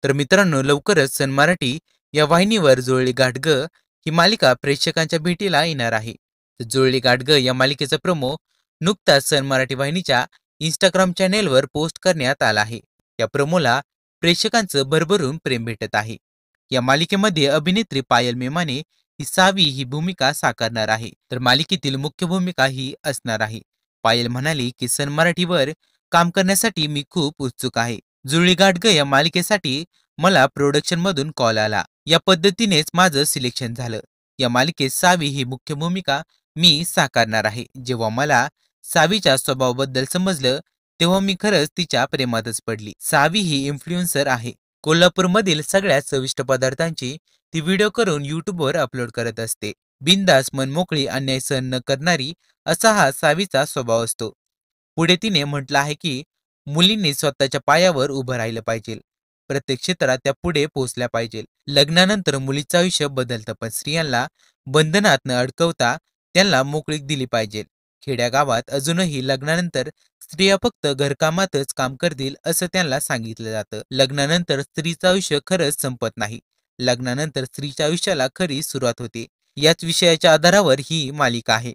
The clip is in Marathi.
तर मित्रांनो, लवकरच सन मराठी या वाहिनीवर जुळली गाठ ग ही मालिका प्रेक्षकांच्या भेटीला येणार आहे. तर जुळली गाठ ग या मालिकेचा प्रोमो नुकताच सन मराठी वाहिनीच्या इंस्टाग्राम चॅनेलवर पोस्ट करण्यात आला आहे. या प्रोमोला प्रेक्षकांचं भरभरून प्रेम भेटत आहे. या मालिकेमध्ये अभिनेत्री पायल मेमाने ही सावी ही भूमिका साकारणार आहे. तर मालिकेतील मुख्य भूमिका ही असणार आहे. पायल म्हणाली की सन मराठीवर काम करण्यासाठी मी खूप उत्सुक आहे. जुळली गाठ ग या मालिकेसाठी मला प्रोडक्शनमधून कॉल आला. या पद्धतीनेच माझं सिलेक्शन झालं. या मालिकेत सावी ही मुख्य भूमिका मी साकारणार आहे. जेव्हा मला सावीच्या स्वभावाबद्दल समजलं तेव्हा मी खरंच तिच्या प्रेमातच पडली. सावी ही इन्फ्लुएन्सर आहे. कोल्हापूरमधील सगळ्यात चविष्ट पदार्थांची ती व्हिडिओ करून यूट्यूबवर अपलोड करत असते. बिनधास्त, मनमोकळी, अन्याय सहन न करणारी असा हा सावीचा स्वभाव असतो. पुढे तिने म्हटलं आहे की मुलींनी स्वतःच्या पायावर उभं राहिलं पाहिजे. प्रत्येक क्षेत्रात त्या पुढे पोहोचल्या पाहिजे. लग्नानंतर मुलीचं आयुष्य बदलतं, पण स्त्रियांना बंधनात न अडकवता त्यांना मोकळीक दिली पाहिजे. खेड्यागावात अजूनही लग्नानंतर स्त्रिया फक्त घरकामातच काम करतील असं त्यांना सांगितलं जातं. लग्नानंतर स्त्रीचं आयुष्य खरंच संपत नाही. लग्नानंतर स्त्रीच्या आयुष्याला खरी सुरुवात होते. याच विषयाच्या आधारावर ही मालिका आहे.